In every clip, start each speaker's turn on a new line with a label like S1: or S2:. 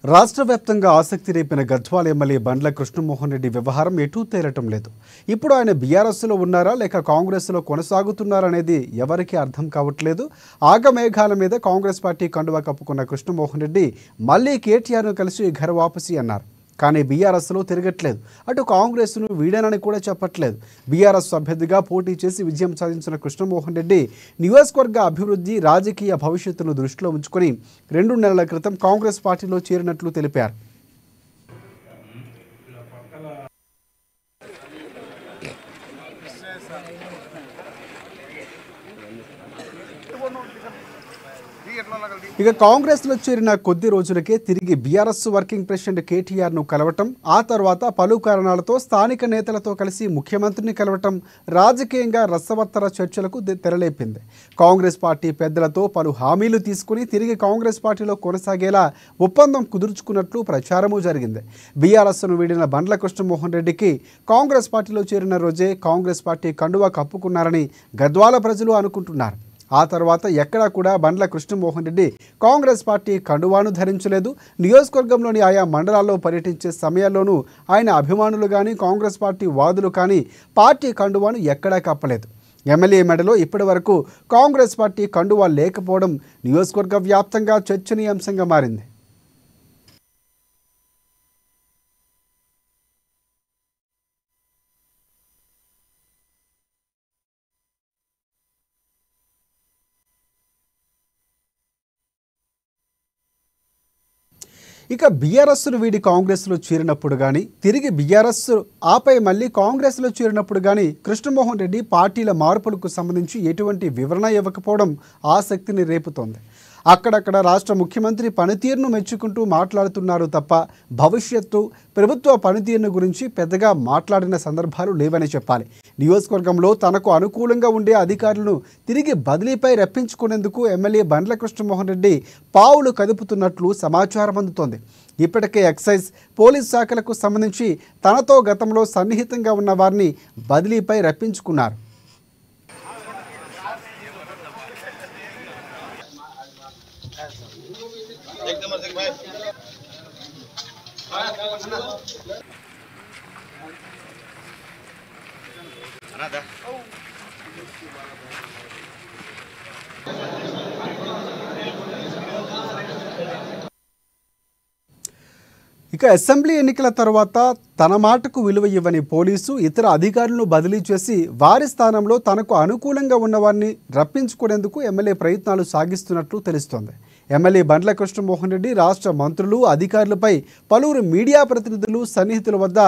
S1: రాష్ట్ర వ్యాప్తంగా ఆసక్తి రేపిన గద్వాల ఎమ్మెల్యే బండ్ల కృష్ణమోహన్ రెడ్డి వ్యవహారం ఎటూ తేలటం లేదు. ఇప్పుడు ఆయన బీఆర్ఎస్లో ఉన్నారా లేక కాంగ్రెస్లో కొనసాగుతున్నారనేది ఎవరికీ అర్థం కావట్లేదు. ఆగమేఘాల మీద కాంగ్రెస్ పార్టీ కండువా కప్పుకున్న కృష్ణమోహన్ రెడ్డి మళ్ళీ కేటీఆర్ను కలిసి ఘర్ వాపసి అన్నారు. కానీ బీఆర్ఎస్లో తిరగట్లేదు. అటు కాంగ్రెస్ను వీడనని కూడా చెప్పట్లేదు. బీఆర్ఎస్ అభ్యర్థిగా పోటీ చేసి విజయం సాధించిన కృష్ణమోహన్ రెడ్డి నియోజకవర్గ అభివృద్ధి, రాజకీయ భవిష్యత్తును దృష్టిలో ఉంచుకొని 2 నెలల క్రితం కాంగ్రెస్ పార్టీలో చేరినట్లు తెలిపారు. ఇక కాంగ్రెస్లో చేరిన కొద్ది రోజులకే తిరిగి బీఆర్ఎస్ వర్కింగ్ ప్రెసిడెంట్ కేటీఆర్ను కలవటం, ఆ తర్వాత పలు కారణాలతో స్థానిక నేతలతో కలిసి ముఖ్యమంత్రిని కలవటం రాజకీయంగా రసవత్తర చర్చలకు తెరలేపింది. కాంగ్రెస్ పార్టీ పెద్దలతో పలు హామీలు తీసుకుని తిరిగి కాంగ్రెస్ పార్టీలో కొనసాగేలా ఒప్పందం కుదుర్చుకున్నట్లు ప్రచారము జరిగింది. బీఆర్ఎస్ను వీడిన బండ్ల కృష్ణమోహన్ రెడ్డికి కాంగ్రెస్ పార్టీలో చేరిన రోజే కాంగ్రెస్ పార్టీ కండువా కప్పుకున్నారని గద్వాల ప్రజలు అనుకుంటున్నారు. ఆ తర్వాత ఎక్కడా కూడా బండ్ల కృష్ణమోహన్ రెడ్డి కాంగ్రెస్ పార్టీ కండువాను ధరించలేదు. నియోజకవర్గంలోని ఆయా మండలాల్లో పర్యటించే సమయాల్లోనూ ఆయన అభిమానులు కానీ కాంగ్రెస్ పార్టీ వాదులు కానీ పార్టీ కండువాను ఎక్కడా కప్పలేదు. ఎమ్మెల్యే మెడలో ఇప్పటి వరకు కాంగ్రెస్ పార్టీ కండువా లేకపోవడం నియోజకవర్గ వ్యాప్తంగా చర్చనీయాంశంగా మారింది. ఇక బీఆర్ఎస్ను వీడి కాంగ్రెస్లో చేరినప్పుడు కానీ, తిరిగి బీఆర్ఎస్ ఆపై మళ్ళీ కాంగ్రెస్లో చేరినప్పుడు కానీ కృష్ణమోహన్ రెడ్డి పార్టీల మార్పులకు సంబంధించి ఎటువంటి వివరణ ఇవ్వకపోవడం ఆసక్తిని రేపుతోంది. అక్కడక్కడ రాష్ట్ర ముఖ్యమంత్రి పనితీరును మెచ్చుకుంటూ మాట్లాడుతున్నారు తప్ప భవిష్యత్తు, ప్రభుత్వ పనితీరును గురించి పెద్దగా మాట్లాడిన సందర్భాలు లేవని చెప్పాలి. నియోజకవర్గంలో తనకు అనుకూలంగా ఉండే అధికారులను తిరిగి బదిలీపై రప్పించుకునేందుకు ఎమ్మెల్యే బండ్ల కృష్ణమోహన్ రెడ్డి పావులు కదుపుతున్నట్లు సమాచారం అందుతోంది. ఇప్పటికే ఎక్సైజ్, పోలీస్ శాఖలకు సంబంధించి తనతో గతంలో సన్నిహితంగా ఉన్న వారిని బదిలీపై రప్పించుకున్నారు. ఇక అసెంబ్లీ ఎన్నికల తర్వాత తన మాటకు విలువ ఇవ్వని పోలీసు, ఇతర అధికారులను బదిలీ చేసి వారి స్థానంలో తనకు అనుకూలంగా ఉన్నవారిని రప్పించుకునేందుకు ఎమ్మెల్యే ప్రయత్నాలు సాగిస్తున్నట్లు తెలుస్తోంది. ఎమ్మెల్యే బండ్ల కృష్ణమోహన్ రెడ్డి రాష్ట్ర మంత్రులు, అధికారులపై పలువురు మీడియా ప్రతినిధులు, సన్నిహితుల వద్ద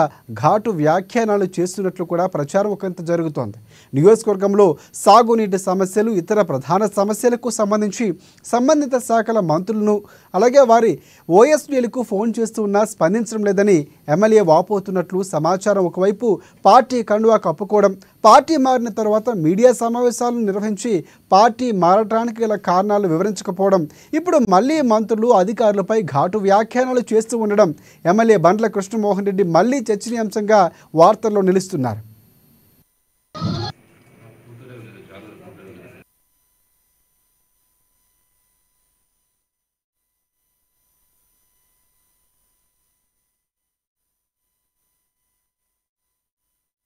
S1: ఘాటు వ్యాఖ్యానాలు చేస్తున్నట్లు కూడా ప్రచారం ఒకంత జరుగుతోంది. నియోజకవర్గంలో సాగునీటి సమస్యలు, ఇతర ప్రధాన సమస్యలకు సంబంధించి సంబంధిత శాఖల మంత్రులను, అలాగే వారి ఓఎస్డీలకు ఫోన్ చేస్తూ ఉన్నా స్పందించడం లేదని ఎమ్మెల్యే వాపోతున్నట్లు సమాచారం. ఒకవైపు పార్టీ కండువా కప్పుకోవడం, పార్టీ మారిన తర్వాత మీడియా సమావేశాలను నిర్వహించి పార్టీ మారటానికి గల కారణాలు వివరించకపోవడం, ఇప్పుడు మళ్ళీ మంత్రులు, అధికారులపై ఘాటు వ్యాఖ్యానాలు చేస్తూ ఉండడం ఎమ్మెల్యే బండ్ల కృష్ణమోహన్ రెడ్డి మళ్ళీ చర్చనీయాంశంగా వార్తల్లో నిలుస్తున్నారు.